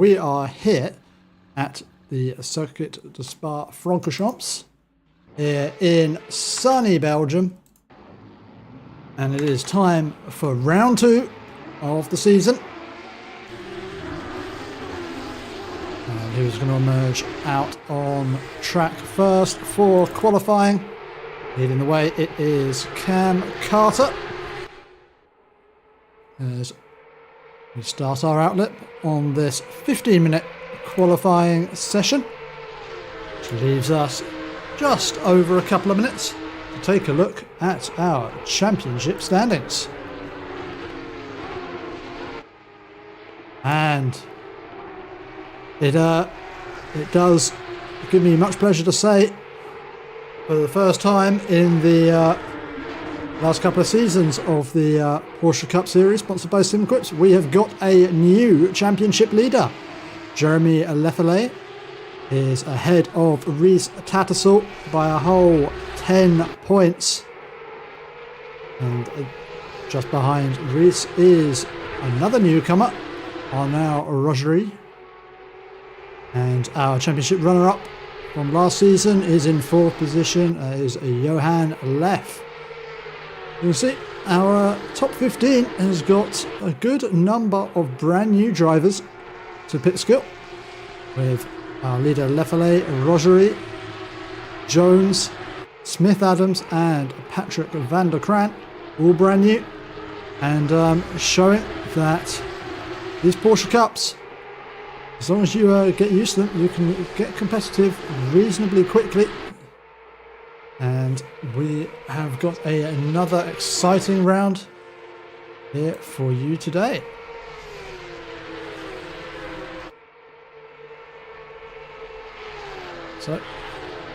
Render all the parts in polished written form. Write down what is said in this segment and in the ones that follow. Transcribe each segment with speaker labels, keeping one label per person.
Speaker 1: we are here at the Circuit de Spa Francorchamps here in sunny Belgium, and it is time for round 2 of the season. And who's going to emerge out on track first for qualifying? Leading the way, it is Cam Carter. As we start our outlet on this 15-minute qualifying session, which leaves us just over a couple of minutes to take a look at our championship standings. And it does give me much pleasure to say, for the first time in the last couple of seasons of the Porsche Cup series sponsored by SimQuips, we have got a new championship leader. Jeremy Leffelet is ahead of Reese Tattersall by a whole 10 points. And just behind Reese is another newcomer, Arnaud Rogerie. And our championship runner-up from last season is in 4th position, is Johan Leff. You can see our top 15 has got a good number of brand new drivers to Pitskill, with our leader Leffelet, Rogerie, Jones, Smith Adams and Patrick van der Kraan, all brand new, and showing that these Porsche Cups, as long as you get used to them, you can get competitive reasonably quickly. And we have got another exciting round here for you today. So,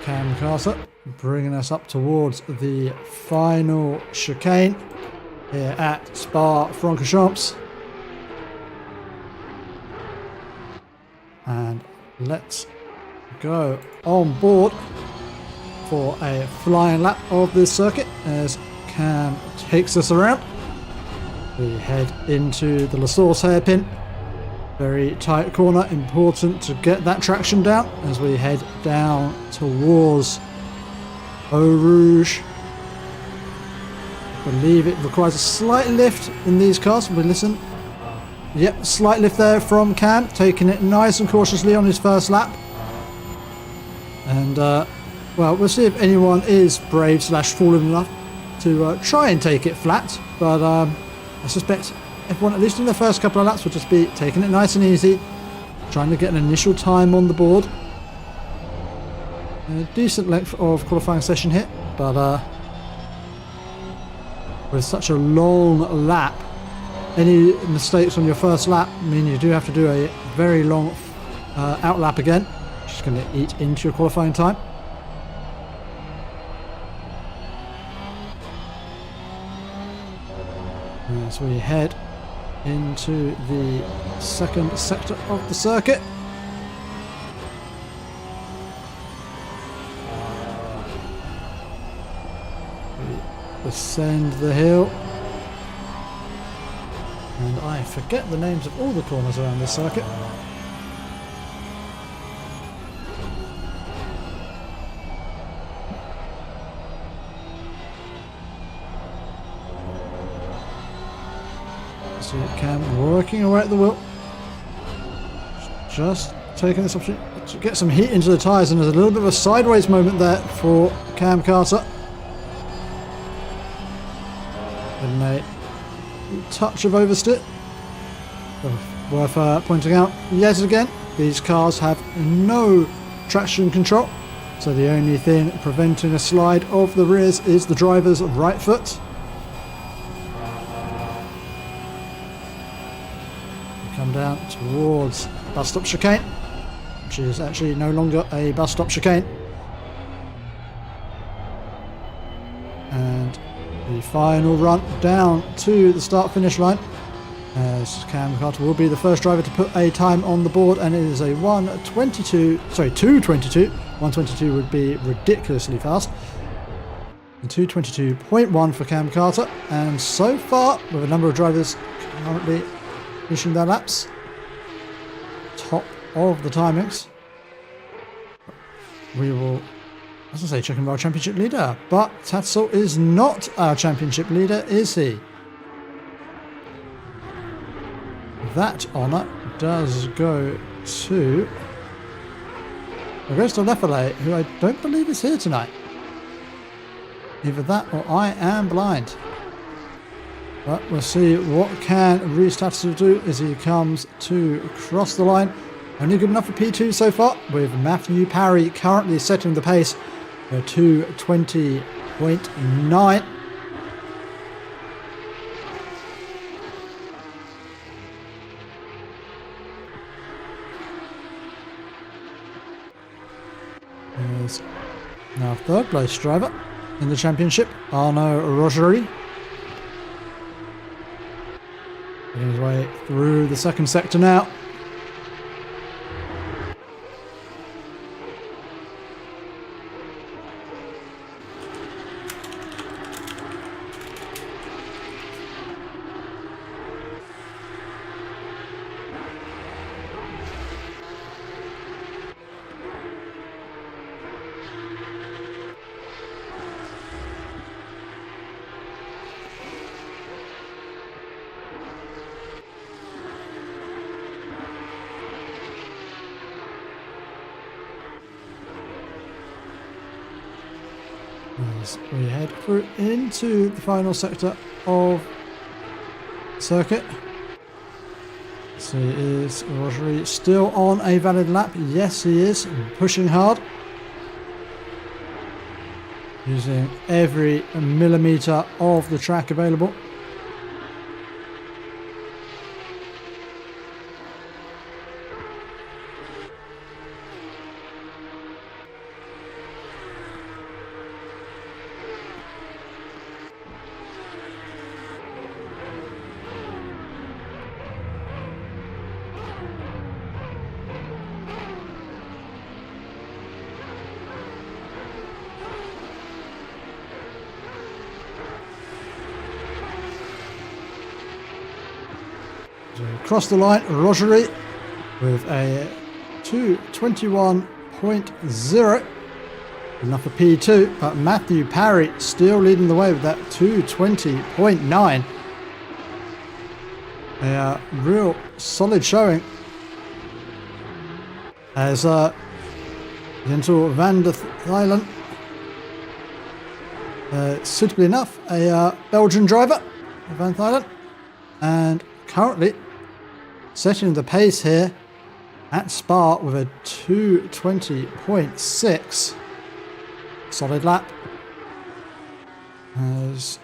Speaker 1: Cam Carter bringing us up towards the final chicane here at Spa Francorchamps. And let's go on board for a flying lap of this circuit as Cam takes us around. We head into the La Source hairpin. Very tight corner, important to get that traction down as we head down towards Eau Rouge. I believe it requires a slight lift in these cars. We listen. Yep, slight lift there from Cam, taking it nice and cautiously on his first lap. And well, we'll see if anyone is brave / fool enough to try and take it flat. But I suspect everyone, at least in the first couple of laps, will just be taking it nice and easy, trying to get an initial time on the board. A decent length of qualifying session here, but with such a long lap, any mistakes on your first lap mean you do have to do a very long out lap again, which is going to eat into your qualifying time. As we head into the second sector of the circuit. We ascend the hill. And I forget the names of all the corners around this circuit. See Cam working away at the wheel. Just taking this opportunity to get some heat into the tyres, and there's a little bit of a sideways moment there for Cam Carter. And a touch of oversteer. Worth pointing out yet again, these cars have no traction control, so the only thing preventing a slide of the rears is the driver's right foot. We come down towards bus stop chicane, which is actually no longer a bus stop chicane, and the final run down to the start finish line, as Cam Carter will be the first driver to put a time on the board, and it is a 2:22. 1:22 would be ridiculously fast. And 2:22.1 for Cam Carter, and so far, with a number of drivers currently finishing their laps, top of the timings. We will, as I say, check in our championship leader. But Tatzel is not our championship leader, is he? That honour does go to Augusto Lefele, who I don't believe is here tonight. Either that or I am blind. But we'll see what can Rhys Tatzel do as he comes to cross the line. Only good enough for P2 so far, with Matthew Parry currently setting the pace for 2:20.9. There's now third place driver in the championship, Arnaud Rogerie. Making his way through the second sector now. As we head through into the final sector of circuit. So is Rogerie still on a valid lap? Yes, he is. Pushing hard. Using every millimetre of the track available. Across the line, Rogerie with a 2:21.0, enough for P2, but Matthew Parry still leading the way with that 2:20.9. A real solid showing as Jentel van der Thailand, suitably enough, a Belgian driver, Van Thailand, and currently setting the pace here at Spa with a 2:20.6. Solid lap. As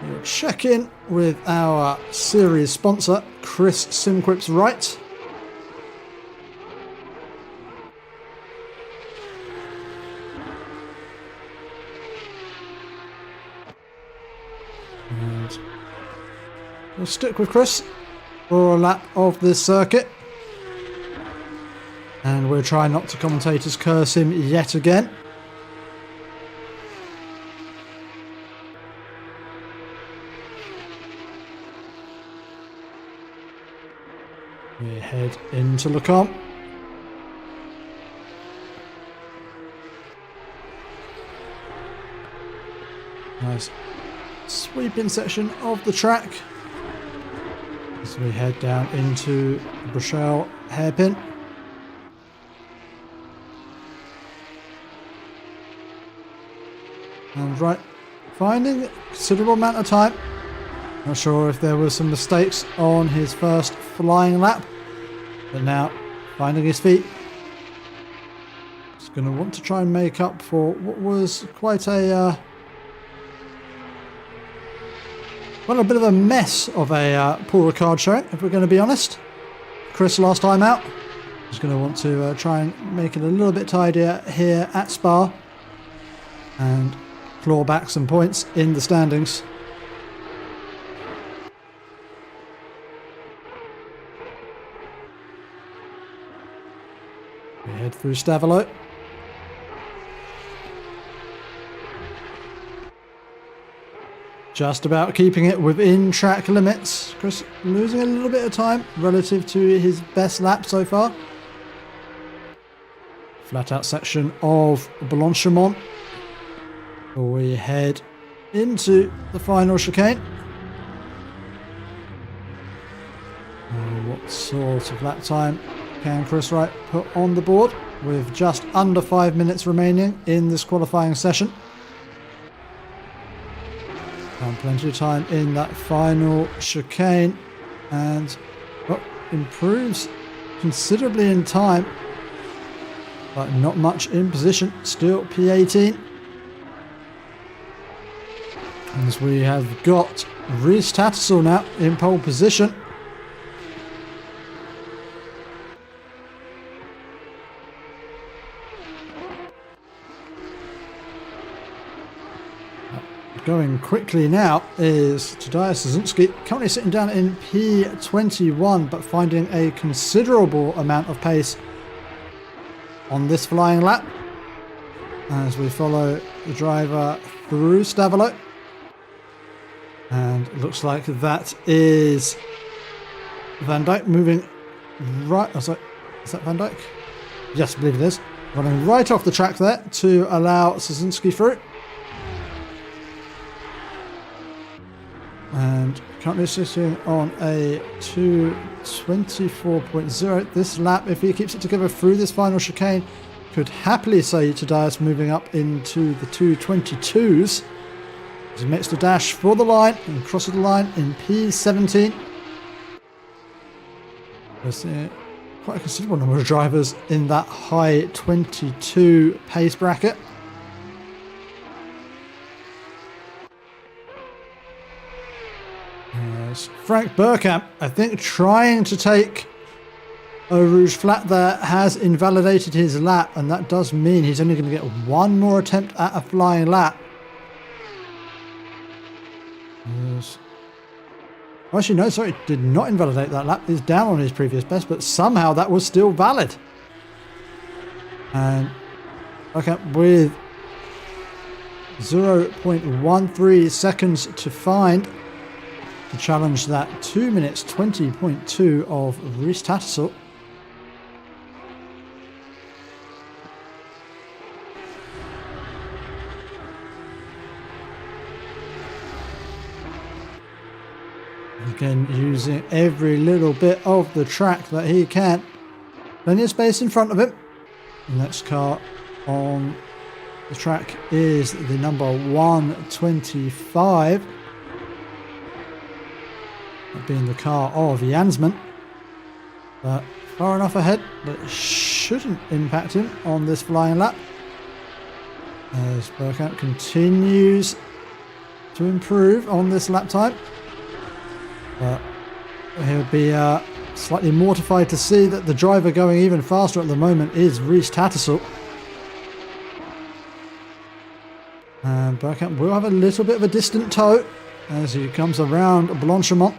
Speaker 1: we'll check in with our series sponsor, Chris SimQuips Right. And we'll stick with Chris for a lap of this circuit, and we'll try not to commentators curse him yet again. We head into Le Camp. Nice sweeping section of the track. As we head down into the Bruxelles hairpin. And right, finding a considerable amount of time. Not sure if there were some mistakes on his first flying lap, but now finding his feet. He's going to want to try and make up for what was quite a well, a bit of a mess of a Paul Ricard showing, if we're going to be honest. Chris last time out. He's going to want to try and make it a little bit tidier here at Spa and claw back some points in the standings. We head through Stavelot. Just about keeping it within track limits. Chris losing a little bit of time relative to his best lap so far. Flat out section of Blanchimont. We head into the final chicane. What sort of lap time can Chris Wright put on the board with just under 5 minutes remaining in this qualifying session? And plenty of time in that final chicane, and improves considerably in time, but not much in position. Still P18. As we have got Rhys Tattersall now in pole position. Going quickly now is Tadeusz Szynski, currently sitting down in P21, but finding a considerable amount of pace on this flying lap as we follow the driver through Stavelot. And it looks like that is Van Dijk moving right. Oh, sorry, is that Van Dijk? Yes, I believe it is. Running right off the track there to allow Szynski through. And currently sitting on a 2:24.0. This lap, if he keeps it together through this final chicane, could happily say Tadeusz moving up into the 2:22s. As he makes the dash for the line and crosses the line in P17. There's quite a considerable number of drivers in that high 22 pace bracket. Frank Bergkamp, I think, trying to take Eau Rouge flat there, has invalidated his lap, and that does mean he's only going to get one more attempt at a flying lap. Yes. Actually, no, sorry, did not invalidate that lap. He's down on his previous best, but somehow that was still valid. And Bergkamp with 0.13 seconds to find to challenge that 2 minutes 20.2 of Rhys Tattersall. Again, using every little bit of the track that he can. Plenty of space in front of him. The next car on the track is the number 125. That being the car of Jansman. But far enough ahead that it shouldn't impact him on this flying lap. As Bergkamp continues to improve on this lap time. But he'll be slightly mortified to see that the driver going even faster at the moment is Rhys Tattersall. And Bergkamp will have a little bit of a distant tow as he comes around Blanchimont.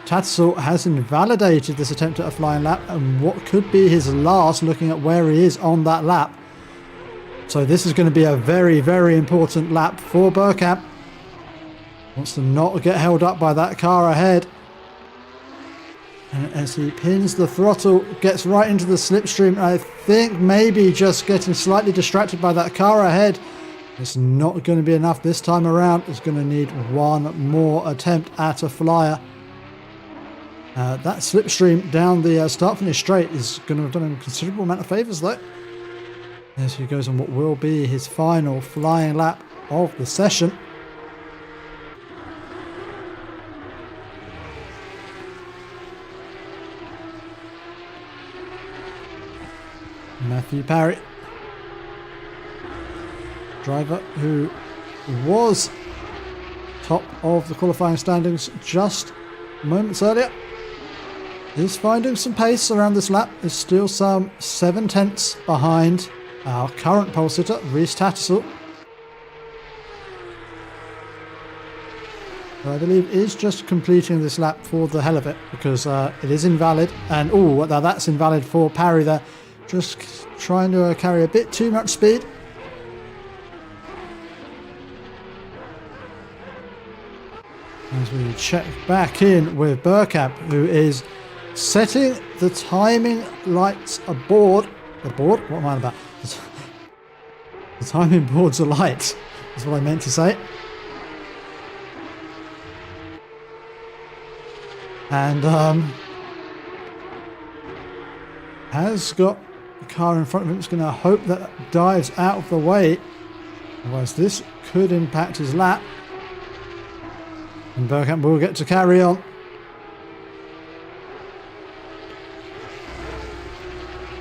Speaker 1: Tattersall has invalidated this attempt at a flying lap, and what could be his last, looking at where he is on that lap. So this is going to be a very, very important lap for Bergkamp. Wants to not get held up by that car ahead. And as he pins the throttle, gets right into the slipstream. I think maybe just getting slightly distracted by that car ahead. It's not going to be enough this time around. It's going to need one more attempt at a flyer. That slipstream down the start-finish straight is going to have done him a considerable amount of favours though. As he goes on what will be his final flying lap of the session. Matthew Parry, driver who was top of the qualifying standings just moments earlier, is finding some pace around this lap. Is still some 7/10 behind our current pole sitter, Rhys Tattersall. Who I believe is just completing this lap for the hell of it, because it is invalid. And oh, that's invalid for Parry there. Just trying to carry a bit too much speed. As we check back in with Bergkamp, who is setting the timing lights aboard. The board? What am I on about? The timing boards alight, is what I meant to say. And has got the car in front of him. It's going to hope that dives out of the way. Otherwise, this could impact his lap. And Bergkamp will get to carry on.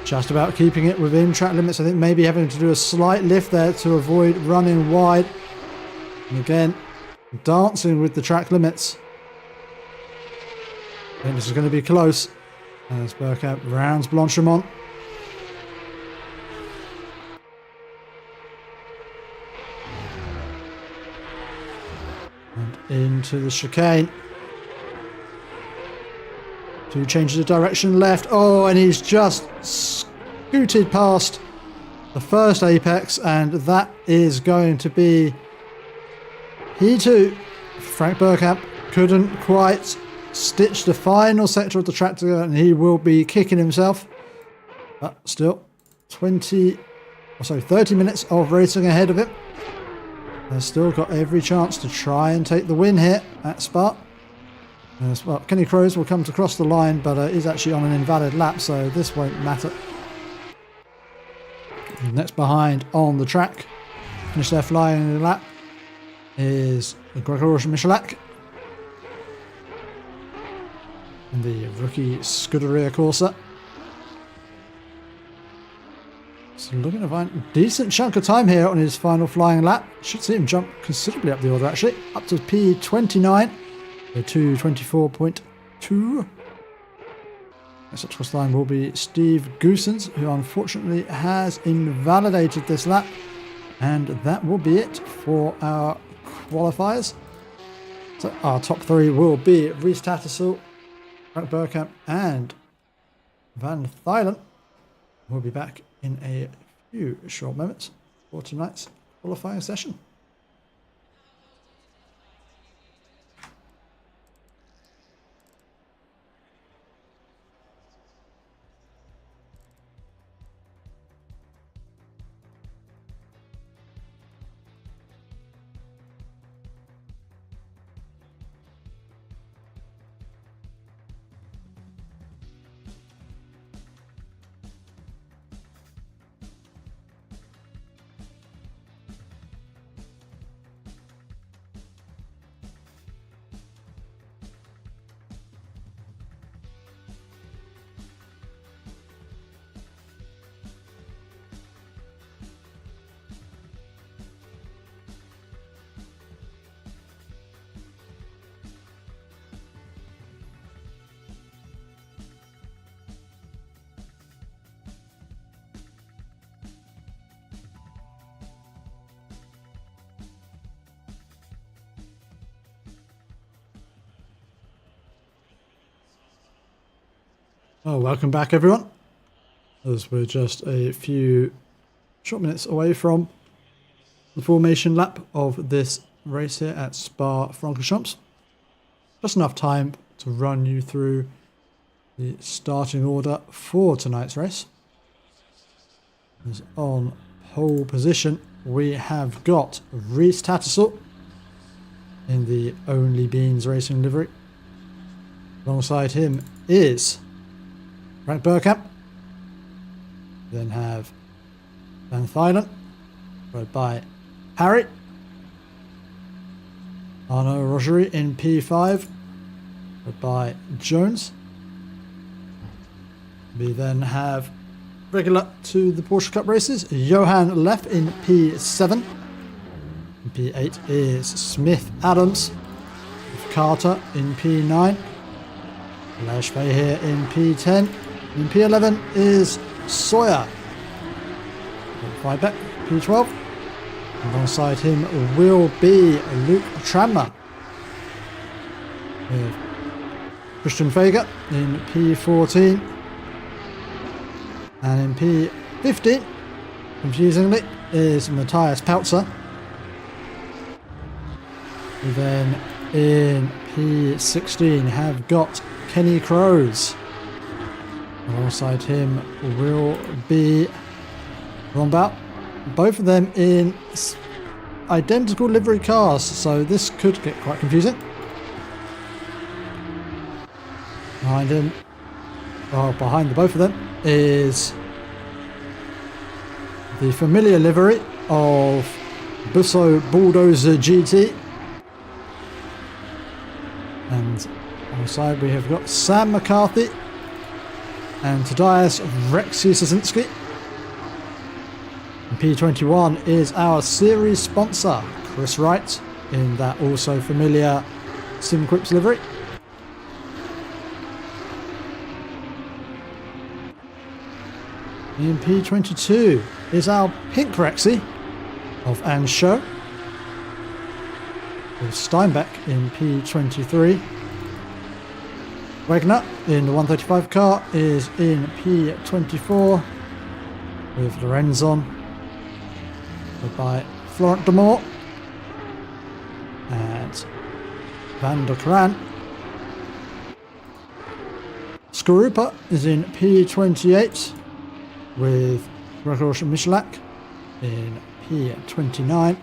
Speaker 1: Just about keeping it within track limits. I think maybe having to do a slight lift there to avoid running wide. And again, dancing with the track limits. I think this is going to be close as Bergkamp rounds Blanchimont. And into the chicane. Two changes of direction left. Oh, and he's just scooted past the first apex, and that is going to be P2. Frank Bergkamp couldn't quite stitch the final sector of the track together, and he will be kicking himself. But still, 30 minutes of racing ahead of him. They've still got every chance to try and take the win here at Spa. Well, Kenny Crows will come to cross the line, but he's actually on an invalid lap, so this won't matter. And next behind on the track, finished there flying in the lap, is Gregor Michalak. And the rookie Scuderia Corsa. So looking to find a decent chunk of time here on his final flying lap. Should see him jump considerably up the order actually, up to P29. 224.2. Next up to cross the line will be Steve Goosens, who unfortunately has invalidated this lap. And that will be it for our qualifiers. So our top three will be Rhys Tattersall, Frank Bergkamp and Van Thailen. We'll be back in a few short moments for tonight's qualifying session. Oh, welcome back everyone, as we're just a few short minutes away from the formation lap of this race here at Spa Francorchamps. Just enough time to run you through the starting order for tonight's race. As on pole position we have got Rhys Tattersall in the Only Beans Racing livery. Alongside him is Frank Bergkamp. Then have Van Thailen, followed by Harry. Arnaud Rogerie in P5, followed by Jones. We then have regular to the Porsche Cup races, Johan Leff in P7. In P8 is Smith Adams, with Carter in P9. Lashvay here in P10. In P11 is Sawyer. Fibeck, P12. Alongside him will be Luke Tranmer. With Christian Fager in P14. And in P15, confusingly, is Matthias Peltzer. We then in P16 have got Kenny Crows. Alongside him will be Ron Bout. Both of them in identical livery cars, so this could get quite confusing. Behind him, behind the both of them, is the familiar livery of Busso Bulldozer GT. And on the side we have got Sam McCarthy and Tadeusz Rexy-Sasinski. And P21 is our series sponsor, Chris Wright, in that also familiar SimQuips livery. In P22 is our pink Rexy of Ansho, with Steinbeck in P23. Wagner in the 135 car is in P24 with Lorenzon, followed by Florent Demore and Van der Kran. Skorupa is in P28 with Gregor Michalak in P29.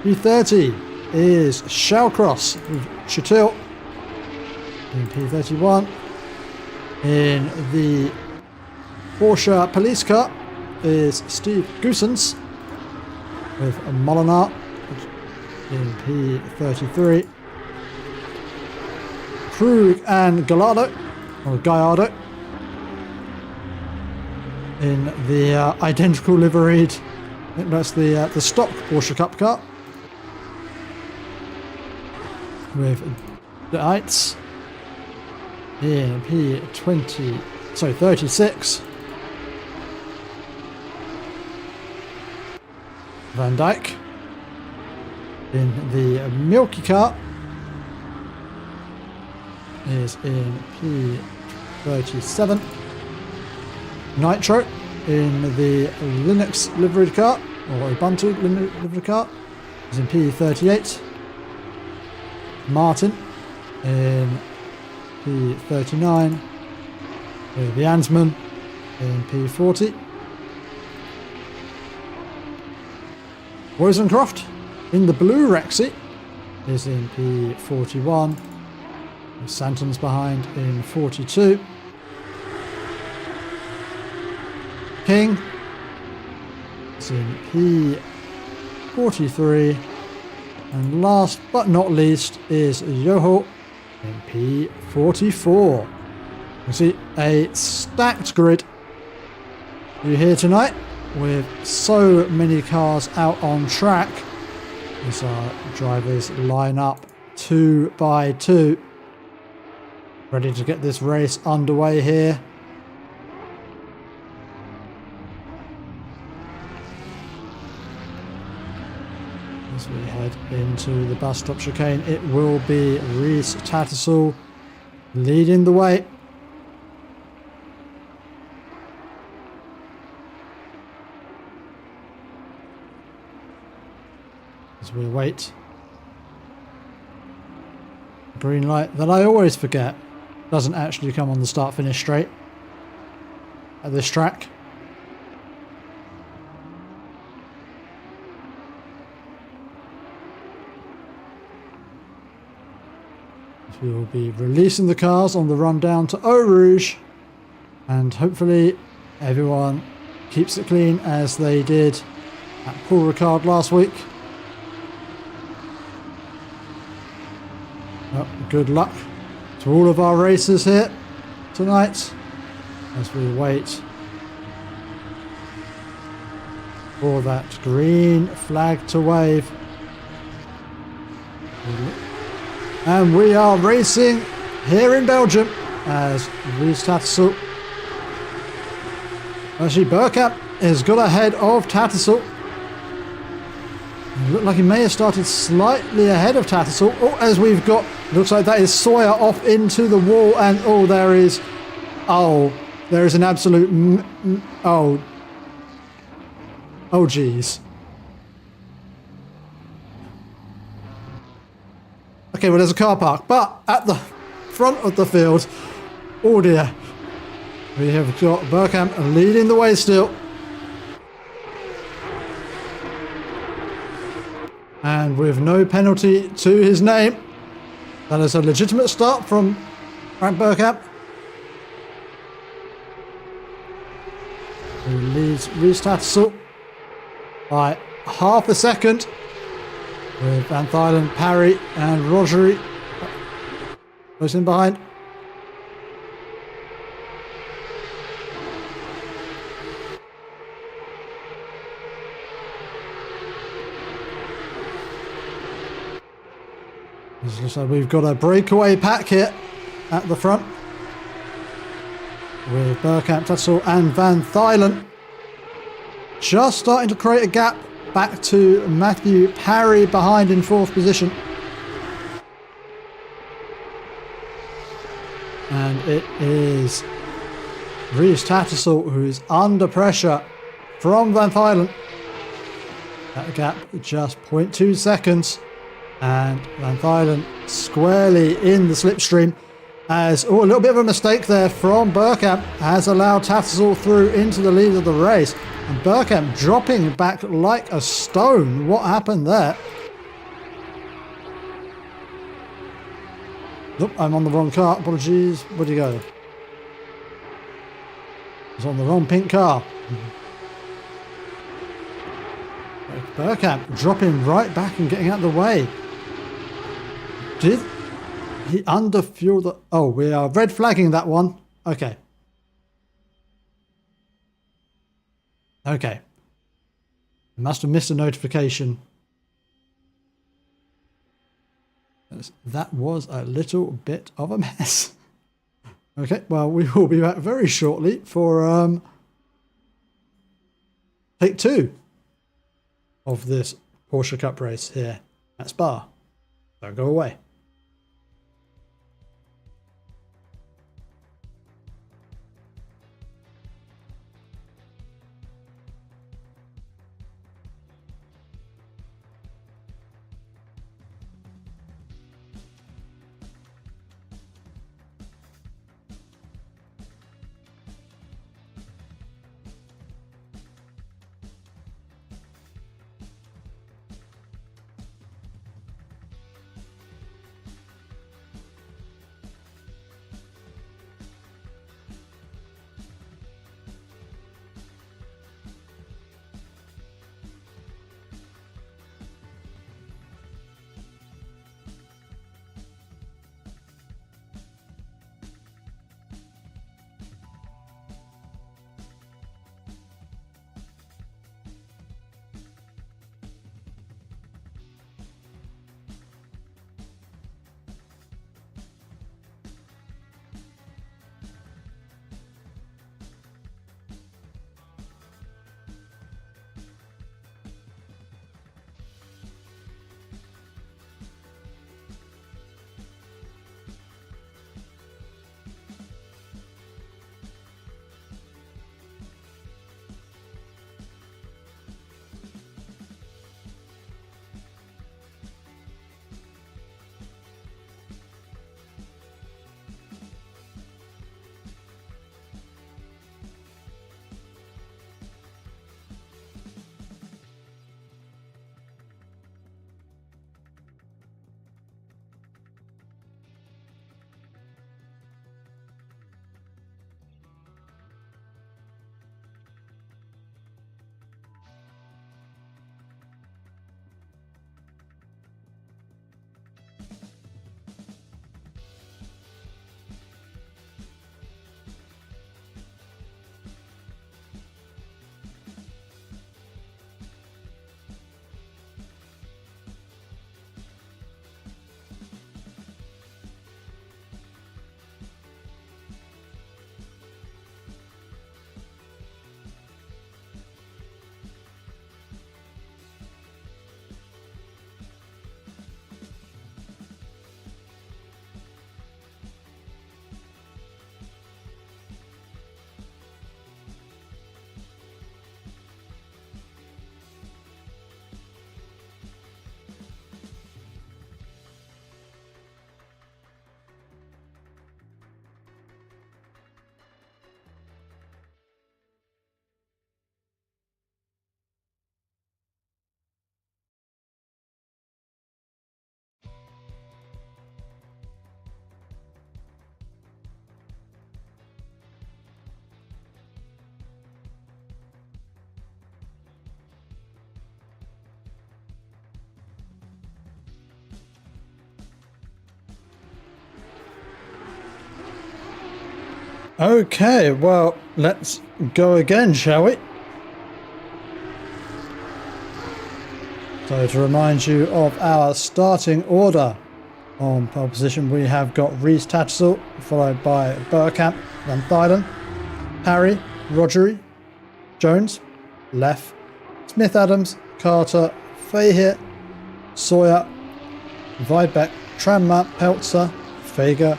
Speaker 1: P30 is Shellcross with Chatil in P31. In the Porsche police car is Steve Goosens with Molinar in P33. Krug and Gallardo, or Gallardo, in the identical liveried, I think that's the stock Porsche Cup car, with the Eitz in P 36. Van Dijk in the Milky car is in P37. Nitro in the Linux liveried car, or Ubuntu liveried car, is in P38. Martin in P39 with the Ansman in P40. Rosencroft in the blue Rexy is in P41, with Santons behind in 42. King is in P43, and last but not least is Yoho in P44. You see a stacked grid you here tonight, with so many cars out on track as our drivers line up 2 by 2, ready to get this race underway here. As we head into the bus stop chicane, it will be Rhys Tattersall leading the way. As we wait, green light that I always forget doesn't actually come on the start finish straight at this track. We will be releasing the cars on the run down to Eau Rouge, and hopefully everyone keeps it clean as they did at Paul Ricard last week. Well, good luck to all of our racers here tonight as we wait for that green flag to wave. And we are racing here in Belgium as Rhys Tattersall. Actually, Burkamp has got ahead of Tattersall. It looked like he may have started slightly ahead of Tattersall. Oh, as we've got, looks like that is Sawyer off into the wall, and oh, there is an absolute, oh geez. Okay, well, there's a car park, but at the front of the field, oh dear, we have got Bergkamp leading the way still. And with no penalty to his name, that is a legitimate start from Frank Bergkamp, who leads Rhys Tattersall by half a second, with Van Thuylen, Parry and Rogerie close in behind. So we've got a breakaway pack here at the front with Bergkamp, Tattersall and Van Thuylen just starting to create a gap back to Matthew Parry behind in 4th position. And it is Rhys Tattersall who is under pressure from Van Thuylen. That gap just 0.2 seconds. And Van Thuylen squarely in the slipstream as, a little bit of a mistake there from Bergkamp has allowed Tattersall through into the lead of the race. And Bergkamp dropping back like a stone. What happened there? Nope, I'm on the wrong car. Apologies. Where'd you go? I was on the wrong pink car. Bergkamp dropping right back and getting out of the way. Did he underfuel the... Oh, we are red flagging that one. Okay. Okay. Must have missed a notification. That was a little bit of a mess. Okay, well, we will be back very shortly for take 2 of this Porsche Cup race here at Spa. Don't go away. Okay, well, let's go again, shall we? So to remind you of our starting order, on pole position we have got Reese Tattersall, followed by Burkamp, Van Thuylen, Parry, Rodgery, Jones, Leff, Smith Adams, Carter, Fahey, Sawyer, Weidbeck, Tranmere, Peltzer, Fager,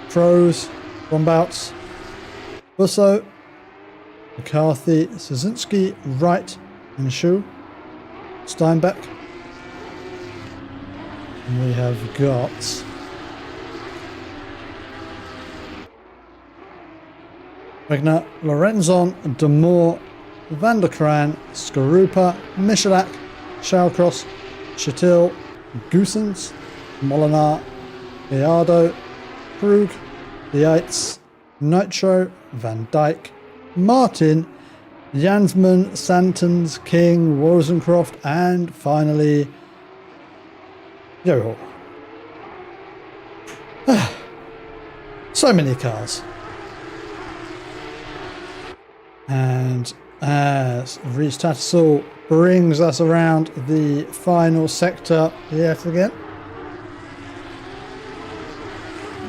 Speaker 1: Crows, Rombouts, Busso, McCarthy, Szynski, Wright and Shu, Steinbeck. And we have got Wegner, Lorenzon, Demore, Van der Kraan, Skorupa, Michalak, Shawcross, Chatil, Goosens, Molinar, Gallardo, Krug, Yates, Nitro, Van Dyke, Martin, Jansman, Santons, King, Wozencroft, and finally Johal. So many cars. And as Reese Tattersall brings us around the final sector yet again,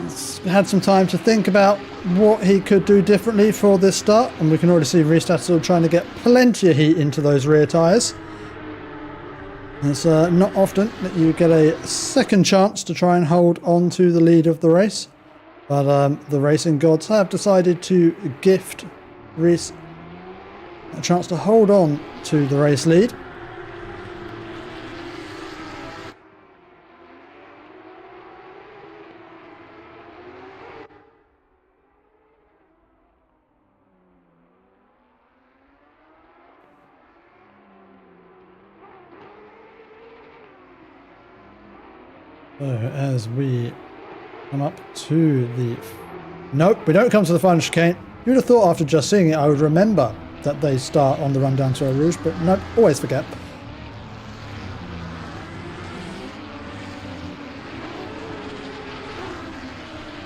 Speaker 1: he's had some time to think about what he could do differently for this start, and we can already see Reese Tattersall trying to get plenty of heat into those rear tyres. It's not often that you get a second chance to try and hold on to the lead of the race, but the racing gods have decided to gift Reese a chance to hold on to the race lead. So as we come up to the... Nope, we don't come to the final chicane. You'd have thought after just seeing it I would remember that they start on the run down to Eau Rouge, but nope, always forget.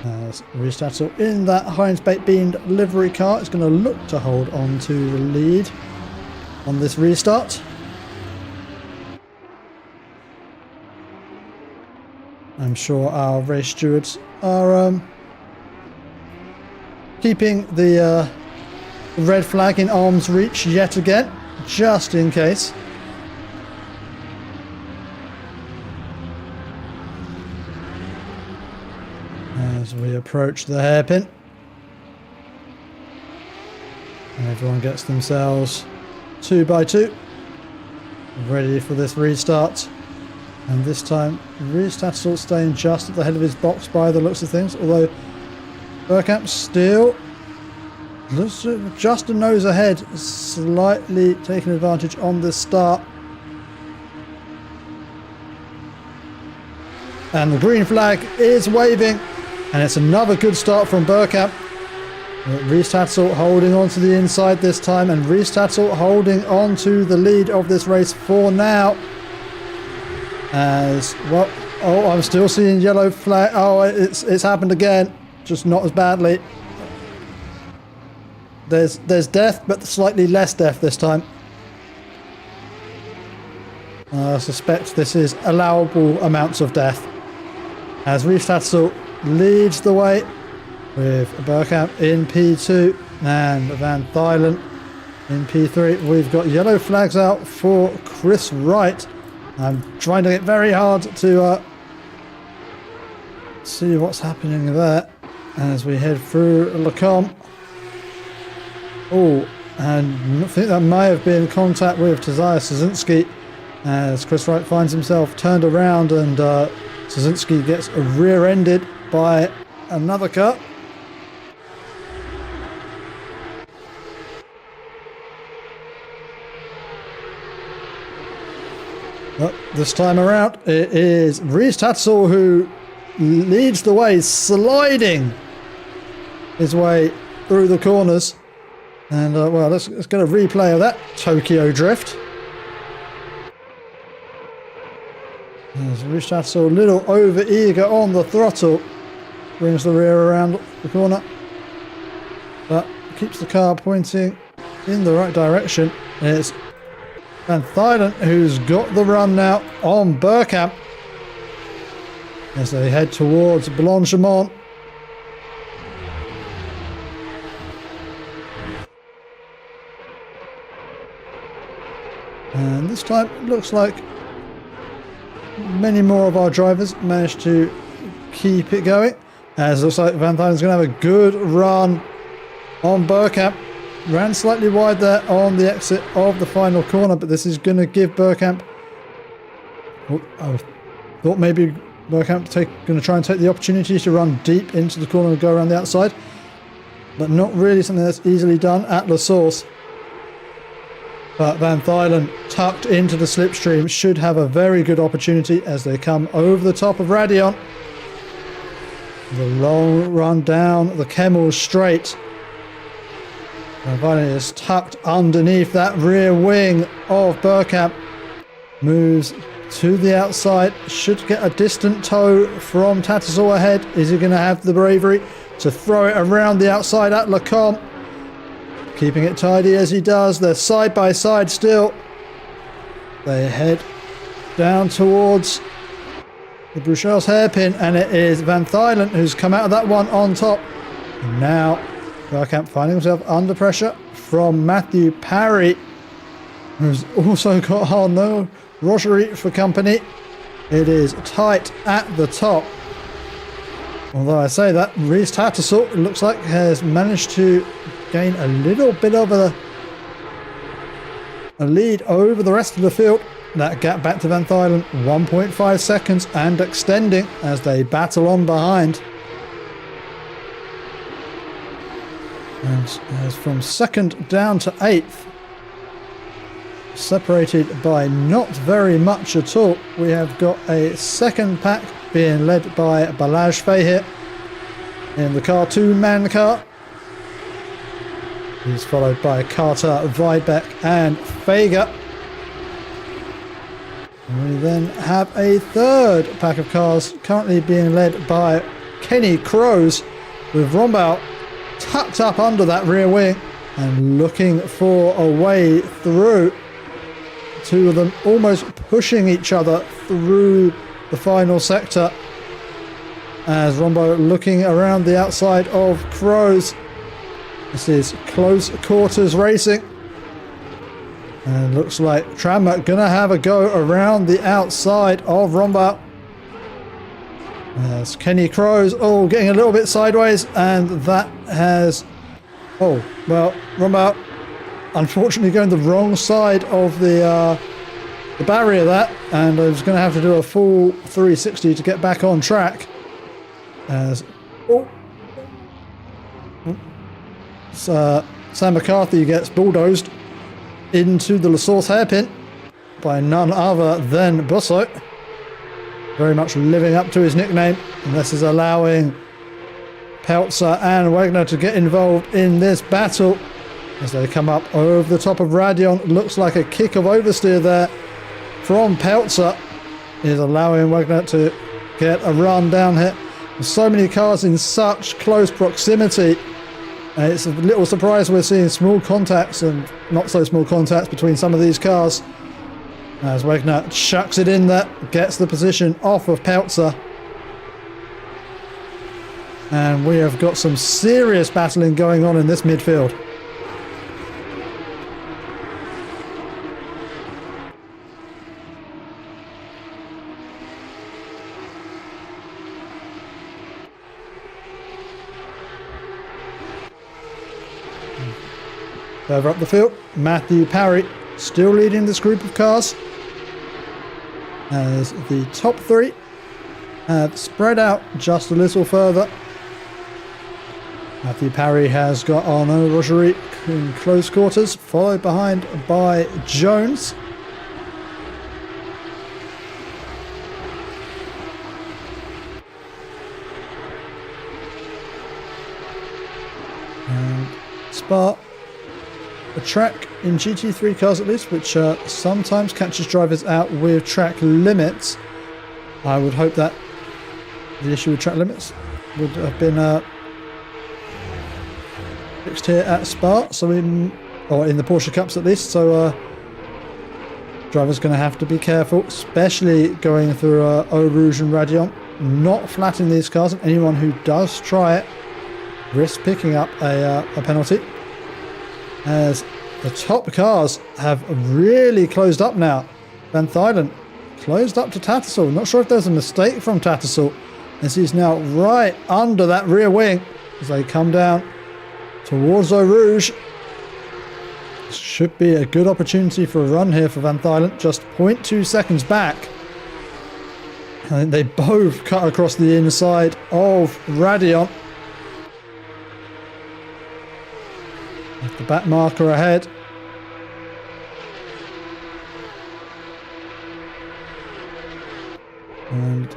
Speaker 1: As Reese Tattersall in that Heinz Baked Bean livery car is going to look to hold on to the lead on this restart. I'm sure our race stewards are keeping the red flag in arm's reach yet again, just in case. As we approach the hairpin, everyone gets themselves 2 by 2 ready for this restart. And this time, Reese Tattersall staying just at the head of his box by the looks of things. Although Burkamp still looks just a nose ahead, slightly taking advantage on this start. And the green flag is waving. And it's another good start from Burkamp. Reese Tattersall holding on to the inside this time. And Reese Tattersall holding on to the lead of this race for now. As well, oh, I'm still seeing yellow flag. Oh, it's happened again, just not as badly. There's death, but slightly less death this time. I suspect this is allowable amounts of death. As Reese Tattersall leads the way with Burkamp in P2 and Van Thuylen in P3. We've got yellow flags out for Chris Wright. I'm trying to get very hard to see what's happening there as we head through Lecombe. Oh, and I think that may have been contact with Taziah Szynski as Chris Wright finds himself turned around, and Szynski gets rear-ended by another car. But this time around, it is Reese Tattersall who leads the way, sliding his way through the corners. And, well, let's get a replay of that Tokyo Drift. As Reese Tattersall a little over-eager on the throttle, brings the rear around the corner. but keeps the car pointing in the right direction. It's Van Thuylen who's got the run now on Bergkamp as they head towards Blanchimont. And this time it looks like many more of our drivers managed to keep it going, as it looks like Van Thuylen's going to have a good run on Bergkamp. Ran slightly wide there on the exit of the final corner, but this is going to give Bergkamp... I thought maybe Bergkamp going to try and take the opportunity to run deep into the corner and go around the outside, but not really something that's easily done at La Source. But Van Thuylen, tucked into the slipstream, should have a very good opportunity as they come over the top of Radion. The long run down the Kemmel straight. Van Thuylen is tucked underneath that rear wing of Bergkamp. Moves to the outside, should get a distant tow from Tattersall ahead. Is he going to have the bravery to throw it around the outside at Lecomte? Keeping it tidy as he does. They're side by side still. They head down towards the Bruxelles hairpin, and it is Van Thuylen who's come out of that one on top. And now Bergkamp finding himself under pressure from Matthew Parry, who's also got Arnaud Rogerie for company. It is tight at the top. Although I say that, Rhys Tattersall, it looks like, has managed to gain a little bit of a lead over the rest of the field. That gap back to Van Thuylen, 1.5 seconds and extending as they battle on behind. And as from second down to 8th, separated by not very much at all, we have got a second pack being led by Balazs Fahir in the cartoon-man car. He's followed by Carter, Weidbeck and Fager. And we then have a third pack of cars currently being led by Kenny Kroes, with Rombauer tucked up under that rear wing and looking for a way through. Two of them almost pushing each other through the final sector, as Rombauer looking around the outside of Kroes. This is close quarters racing, and looks like Trammer gonna have a go around the outside of Rombauer. As Kenny Kroes, getting a little bit sideways, and that has, Rombauer unfortunately going the wrong side of the barrier there, and is going to have to do a full 360 to get back on track. As Sam McCarthy gets bulldozed into the La Source hairpin by none other than Busso. Very much living up to his nickname, and this is allowing Peltzer and Wagner to get involved in this battle as they come up over the top of Radion. Looks like a kick of oversteer there from Peltzer is allowing Wagner to get a run down here. With so many cars in such close proximity, it's a little surprise we're seeing small contacts and not so small contacts between some of these cars. As Wagner chucks it in there, gets the position off of Peltzer. And we have got some serious battling going on in this midfield. Further up the field, Matthew Parry still leading this group of cars, as the top three have spread out just a little further. Matthew Parry has got Arnaud Rogerie in close quarters, followed behind by Jones. And Spa, a track in GT3 cars at least, which sometimes catches drivers out with track limits. I would hope that the issue with track limits would have been fixed here at Spa, so or in the Porsche Cups at least, so drivers going to have to be careful, especially going through Eau Rouge and Radion, not flattening these cars, and anyone who does try it risks picking up a penalty, as the top cars have really closed up now. Van Thuylen closed up to Tattersall. Not sure if there's a mistake from Tattersall, as he's now right under that rear wing as they come down towards Eau Rouge. Should be a good opportunity for a run here for Van Thuylen, just 0.2 seconds back. I think they both cut across the inside of Radion. With the back marker ahead. And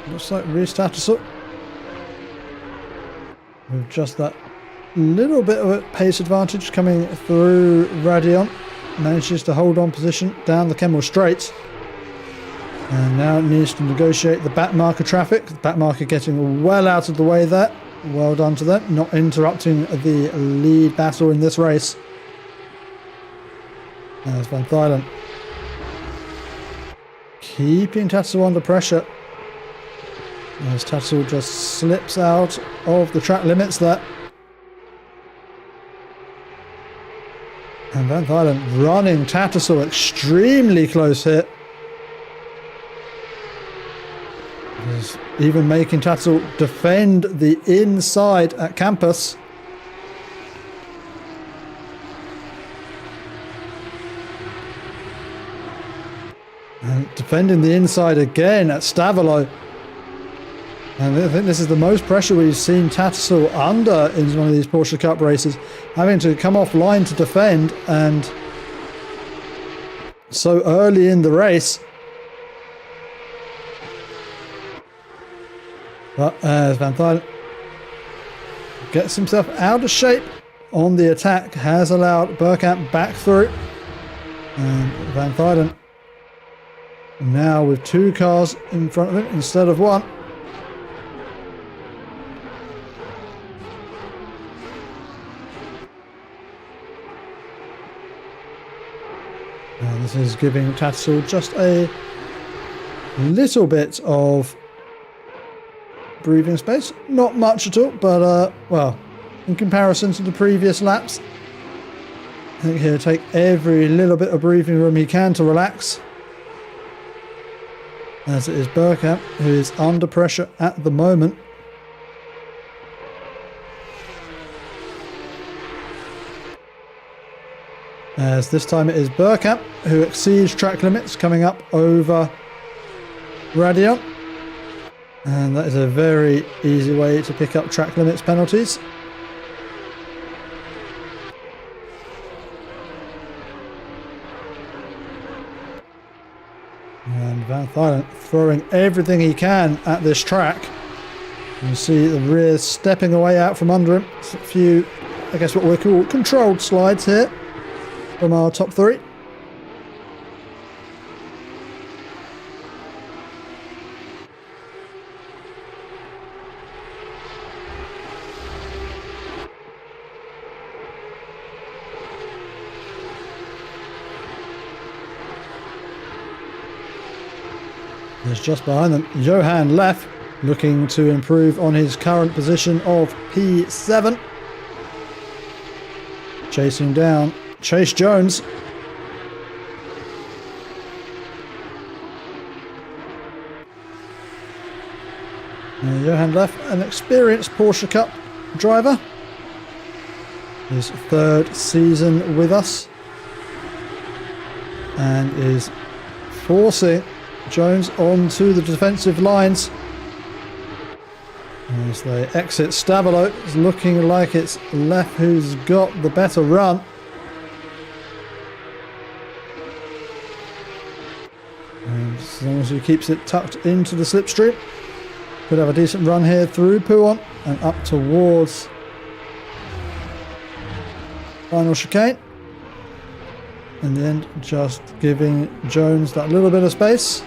Speaker 1: looks like Reece Tattersall with just that little bit of a pace advantage coming through Radion, manages to hold on position down the Kemmel Straight, and now needs to negotiate the back marker traffic. The back marker getting well out of the way there. Well done to them, not interrupting the lead battle in this race. There's Van Thuylen keeping Tattersall under pressure, as Tattersall just slips out of the track limits there. And Van Thuylen running Tattersall extremely close here. Even making Tattersall defend the inside at Campus. And defending the inside again at Stavelot. And I think this is the most pressure we've seen Tattersall under in one of these Porsche Cup races, having to come off line to defend, and so early in the race. But as Van Thuylen gets himself out of shape on the attack, has allowed Bergkamp back through, and Van Thuylen now with two cars in front of him instead of one. And this is giving Tattersall just a little bit of breathing space. Not much at all, but well, in comparison to the previous laps, I think he'll take every little bit of breathing room he can to relax. As it is Bergkamp who is under pressure at the moment. As this time it is Bergkamp who exceeds track limits, coming up over Radion. And that is a very easy way to pick up track limits penalties. And Van Thuylen throwing everything he can at this track. You see the rear stepping away out from under him. It's a few, I guess what we call controlled slides here from our top three. There's just behind them Johan Leff, looking to improve on his current position of P7. Chasing down Chase Jones. Johan Leff, an experienced Porsche Cup driver. His third season with us. And is forcing Jones onto the defensive lines. As they exit Stavelot, it's looking like it's Leff who's got the better run. And as long as he keeps it tucked into the slipstream, could have a decent run here through Pouhon and up towards final chicane. In the end, just giving Jones that little bit of space.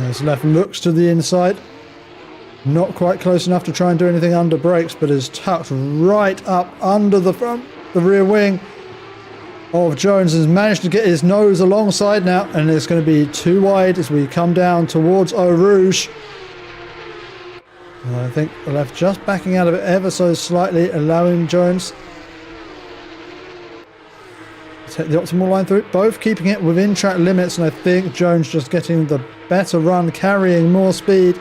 Speaker 1: As left looks to the inside. Not quite close enough to try and do anything under brakes, but is tucked right up under the rear wing of Jones. Has managed to get his nose alongside now, and it's going to be too wide as we come down towards Eau Rouge. I think the left just backing out of it ever so slightly, allowing Jones to take the optimal line through, both keeping it within track limits, and I think Jones just getting the better run, carrying more speed,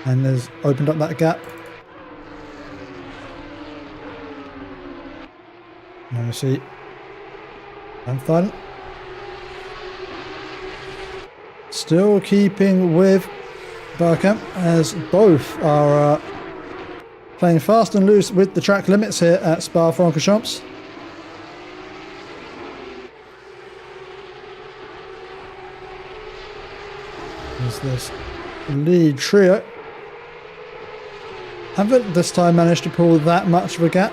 Speaker 1: and has opened up that gap. Now we see Van Thuylen still keeping with Bergkamp, as both are playing fast and loose with the track limits here at Spa Francorchamps. There's this lead trio. Haven't this time managed to pull that much of a gap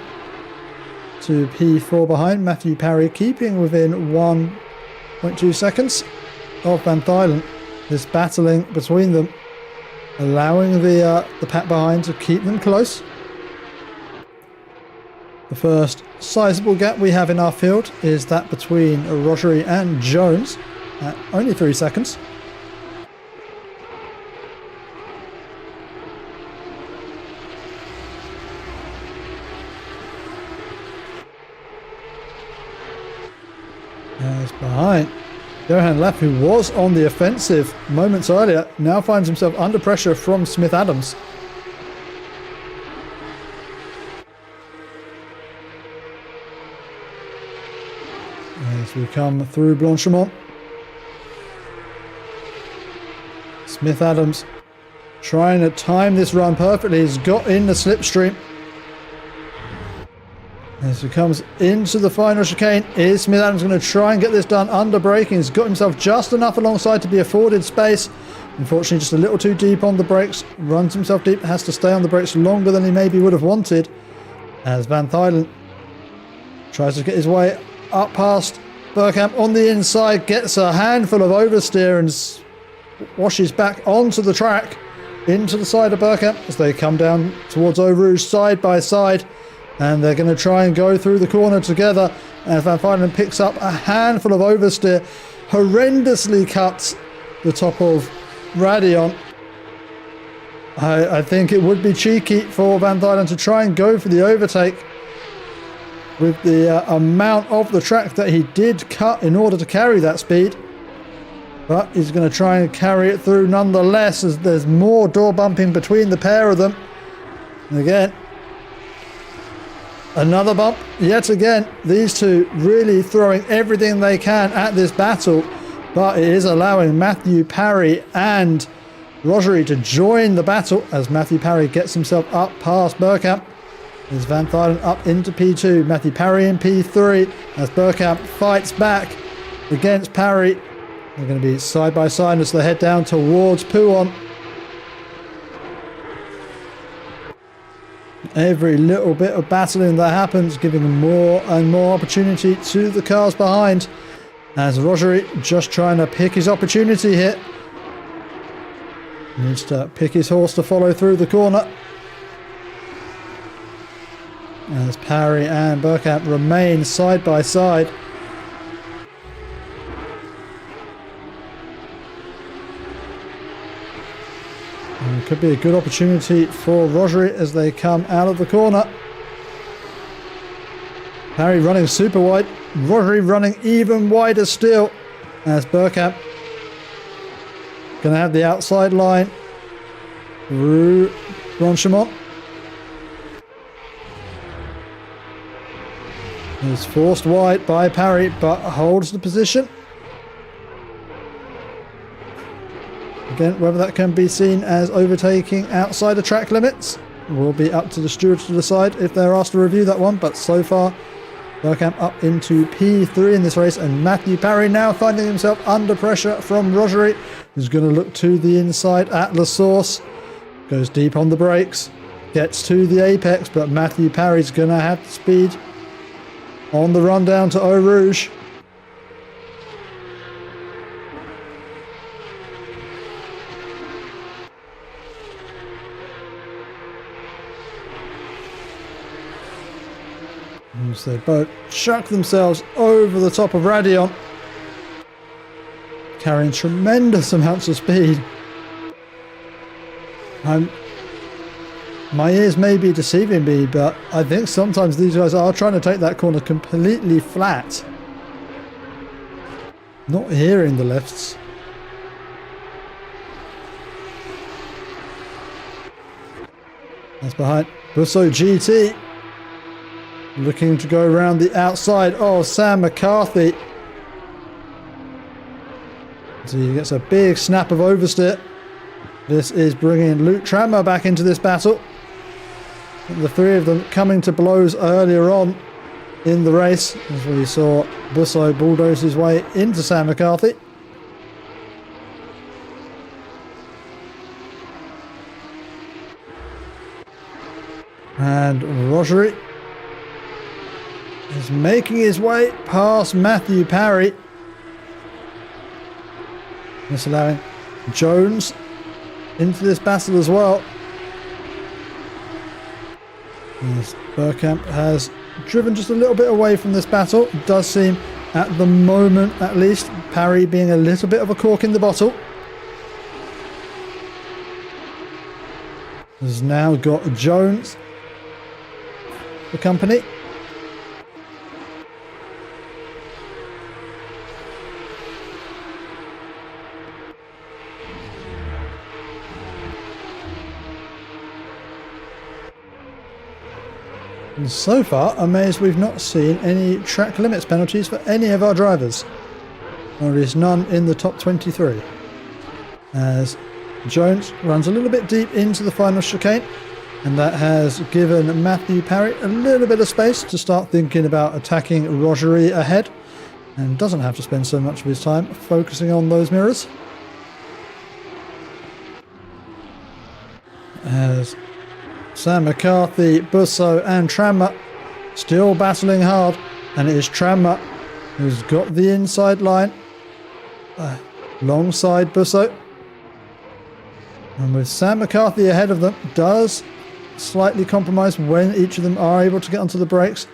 Speaker 1: to P4 behind. Matthew Parry keeping within 1.2 seconds of Van Thuylen. This battling between them, allowing the pack behind to keep them close. The first sizable gap we have in our field is that between Rogerie and Jones at only 3 seconds. As behind, Johan Lapp, who was on the offensive moments earlier, now finds himself under pressure from Smith Adams. As we come through Blanchimont, Smith Adams trying to time this run perfectly. He's got in the slipstream. As he comes into the final chicane, is Smith Adams going to try and get this done under braking? He's got himself just enough alongside to be afforded space. Unfortunately, just a little too deep on the brakes. Runs himself deep, has to stay on the brakes longer than he maybe would have wanted. As Van Thuylen tries to get his way up past Bergkamp on the inside, gets a handful of oversteer and washes back onto the track into the side of Bergkamp as they come down towards Eau Rouge side by side. And they're going to try and go through the corner together. And Van Thuylen picks up a handful of oversteer. Horrendously cuts the top of Radion. I think it would be cheeky for Van Thuylen to try and go for the overtake with the amount of the track that he did cut in order to carry that speed. But he's going to try and carry it through nonetheless, as there's more door bumping between the pair of them. And again, another bump, yet again. These two really throwing everything they can at this battle, but it is allowing Matthew Parry and Rogerie to join the battle as Matthew Parry gets himself up past Bergkamp. There's Van Thuylen up into P2, Matthew Parry in P3 as Bergkamp fights back against Parry. They're going to be side by side as they head down towards Pouhon. Every little bit of battling that happens giving more and more opportunity to the cars behind, as Rogerie just trying to pick his opportunity here. Needs to pick his horse to follow through the corner. As Parry and Bergkamp remain side by side. And it could be a good opportunity for Rogerie as they come out of the corner. Parry running super wide. Rogerie running even wider still, as Bergkamp going to have the outside line through Blanchimont. He's forced wide by Parry, but holds the position. Again, whether that can be seen as overtaking outside the track limits will be up to the stewards to decide if they're asked to review that one. But so far, Bergkamp up into P3 in this race, and Matthew Parry now finding himself under pressure from Rogerie, who's going to look to the inside at La Source. Goes deep on the brakes, gets to the apex, but Matthew Parry's going to have the speed on the run down to Eau Rouge. as they both chuck themselves over the top of Radion, carrying tremendous amounts of speed. My ears may be deceiving me, but I think sometimes these guys are trying to take that corner completely flat. Not hearing the lifts. That's behind Busso GT. Looking to go around the outside of Sam McCarthy. So he gets a big snap of oversteer. This is bringing Luke Trammer back into this battle. The three of them coming to blows earlier on in the race, as we saw Busso bulldoze his way into Sam McCarthy. And Rogery is making his way past Matthew Parry. This allowing Jones into this battle as well. As Burkamp has driven just a little bit away from this battle. It does seem, at the moment at least, Parry being a little bit of a cork in the bottle. Has now got Jones, the company. And so far, amazed we've not seen any track limits penalties for any of our drivers. Or at least none in the top 23. As Jones runs a little bit deep into the final chicane, and that has given Matthew Parry a little bit of space to start thinking about attacking Rogery ahead, and doesn't have to spend so much of his time focusing on those mirrors. As Sam McCarthy, Busso and Trammer still battling hard, and it is Trammer who's got the inside line alongside Busso. And with Sam McCarthy ahead of them, does slightly compromise when each of them are able to get onto the brakes.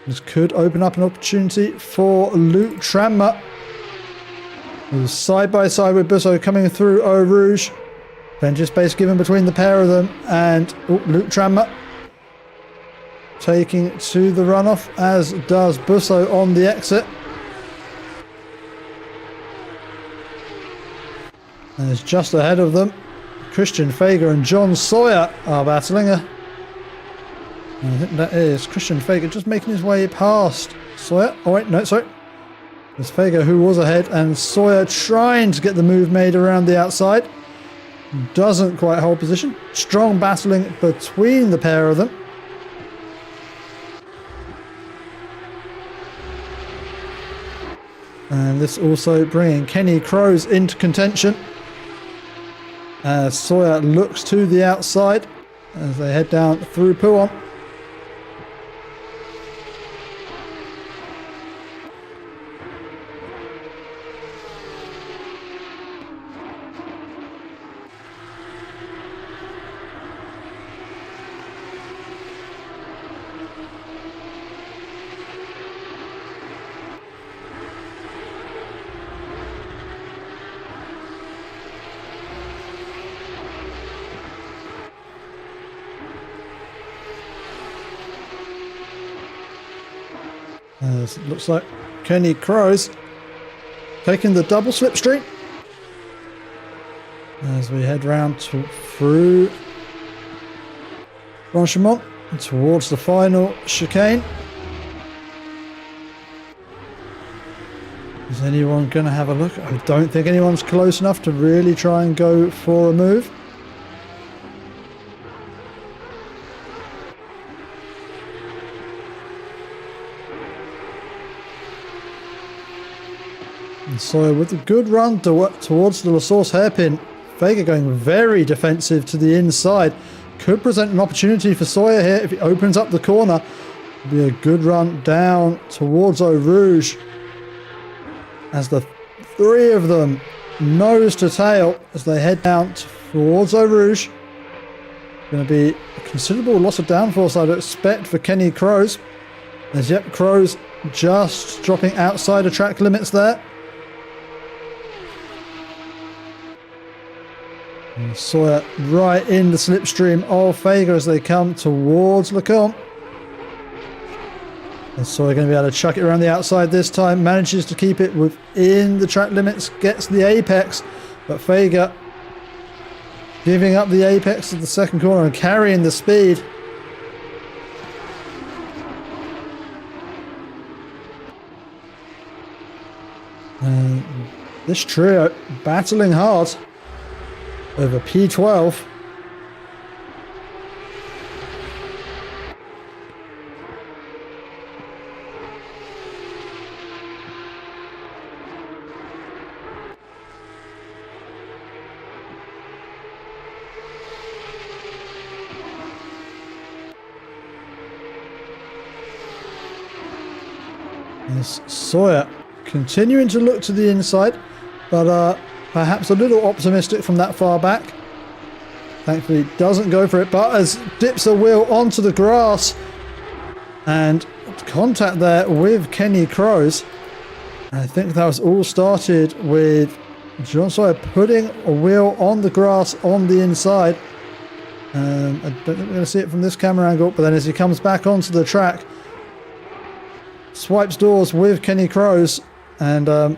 Speaker 1: This could open up an opportunity for Luke Trammer, who's side by side with Busso coming through Eau Rouge. Plenty of space given between the pair of them, and Luke Trammer taking to the runoff, as does Busso on the exit. And it's just ahead of them. Christian Fager and John Sawyer are battling. I think that is Christian Fager just making his way past Sawyer. Oh wait, no, sorry. It's Fager who was ahead, and Sawyer trying to get the move made around the outside. Doesn't quite hold position. Strong battling between the pair of them. And this also bringing Kenny Crows into contention. As Sawyer looks to the outside as they head down through Pouhon. As it looks like Kenny Crows taking the double slipstream as we head round through Francorchamps towards the final chicane. Is anyone going to have a look? I don't think anyone's close enough to really try and go for a move. And Sawyer with a good run towards the La Source hairpin. Fager going very defensive to the inside. Could present an opportunity for Sawyer here if he opens up the corner. It'll be a good run down towards Eau Rouge, as the three of them nose to tail as they head down towards Eau Rouge. Going to be a considerable loss of downforce, I'd expect, for Kenny Crows. As yep, Crow's just dropping outside of track limits there. And Sawyer right in the slipstream of Fager as they come towards Lecomte. And Sawyer going to be able to chuck it around the outside this time. Manages to keep it within the track limits. Gets the apex. But Fager giving up the apex of the second corner and carrying the speed. And this trio battling hard over P12. As Sawyer continuing to look to the inside, but perhaps a little optimistic from that far back. Thankfully doesn't go for it, but as dips a wheel onto the grass and contact there with Kenny Crows. I think that was all started with John Sawyer putting a wheel on the grass on the inside. I don't think we're going to see it from this camera angle, but then as he comes back onto the track, swipes doors with Kenny Crows, and I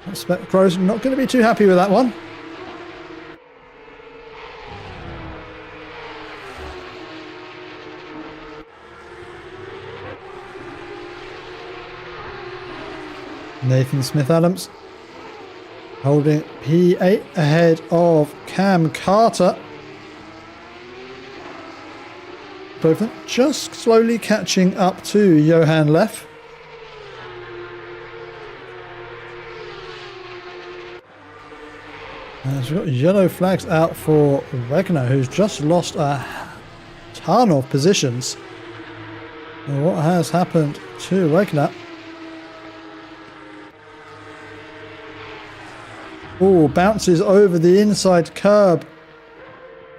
Speaker 1: expect Crows not going to be too happy with that one. Nathan Smith-Adams holding P8 ahead of Cam Carter. Both of them just slowly catching up to Johan Leff. As we've got yellow flags out for Wegner, who's just lost a ton of positions. And what has happened to Wegner? Oh, bounces over the inside curb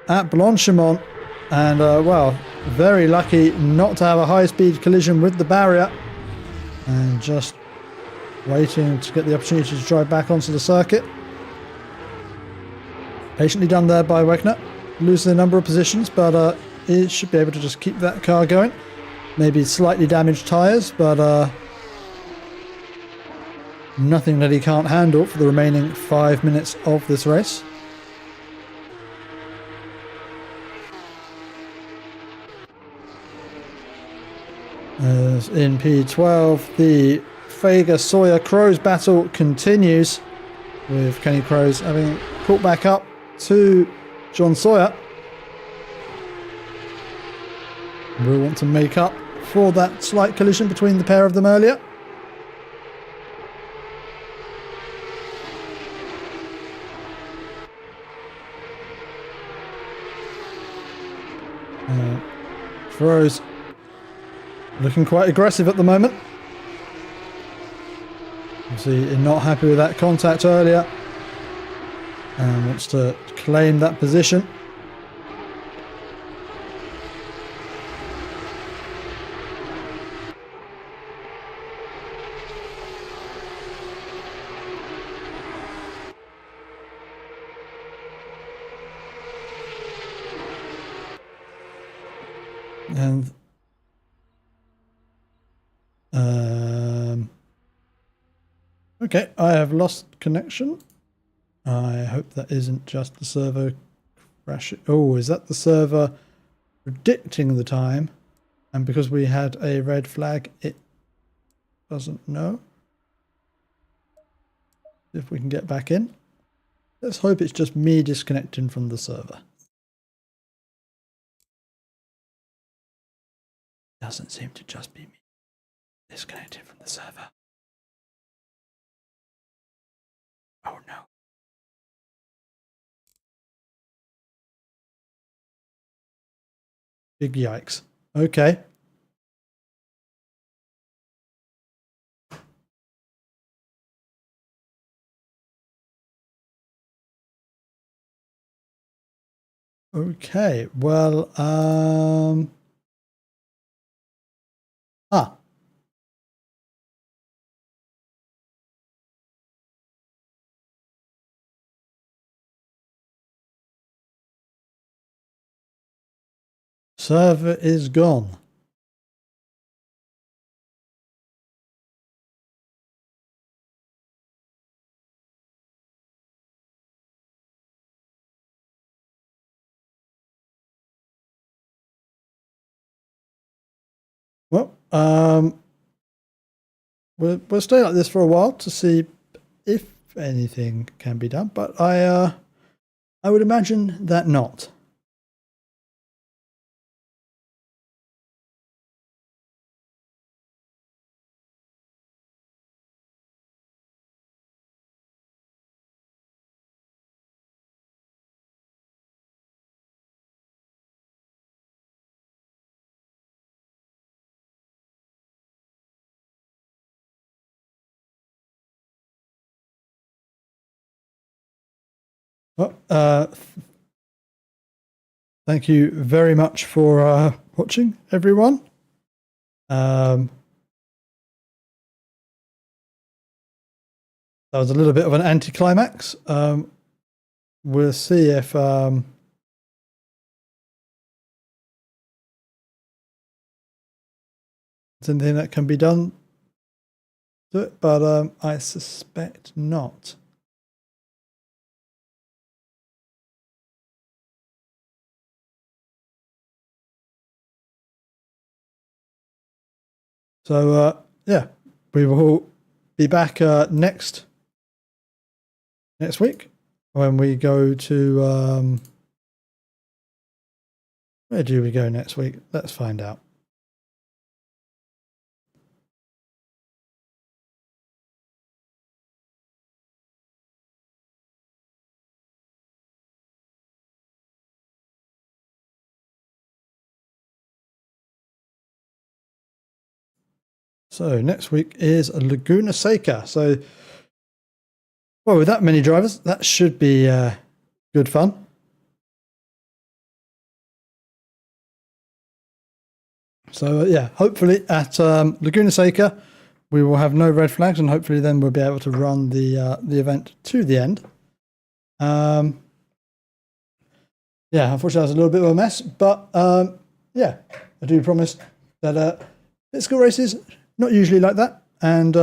Speaker 1: at Blanchimont. And, well, very lucky not to have a high-speed collision with the barrier. And just waiting to get the opportunity to drive back onto the circuit. Patiently done there by Wegner. Losing a number of positions, but he should be able to just keep that car going. Maybe slightly damaged tyres, but nothing that he can't handle for the remaining 5 minutes of this race. As in P12, the Fager-Sawyer-Crows battle continues, with Kenny Crows having caught back up to John Sawyer. We'll want to make up for that slight collision between the pair of them earlier. Crows looking quite aggressive at the moment. Obviously not happy with that contact earlier and wants to claim that position. And okay, I have lost connection. I hope that isn't just the server crashing. Oh, is that the server predicting the time? And because we had a red flag, it doesn't know. If we can get back in. Let's hope it's just me disconnecting from the server. Doesn't seem to just be me disconnected from the server. Oh no. Big yikes. Okay. Okay, well, server is gone. Well, we'll stay like this for a while to see if anything can be done, but I would imagine that not. Well, thank you very much for watching, everyone. That was a little bit of an anticlimax. We'll see if there's anything that can be done to it, but I suspect not. So yeah, we will be back next week when we go to where do we go next week? Let's find out. So next week is Laguna Seca. So, well, with that many drivers, that should be good fun. So yeah, hopefully at Laguna Seca, we will have no red flags, and hopefully then we'll be able to run the event to the end. Yeah, unfortunately, that was a little bit of a mess, but yeah, I do promise that Pitskill races not usually like that, and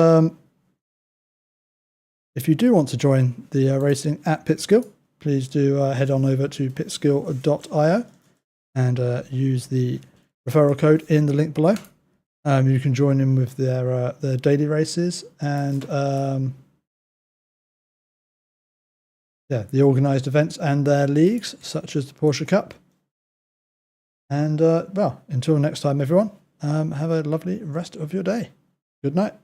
Speaker 1: if you do want to join the racing at Pitskill, please do head on over to pitskill.io and use the referral code in the link below. You can join in with their daily races and yeah, the organised events and their leagues, such as the Porsche Cup. And well, until next time, everyone, have a lovely rest of your day. Good night.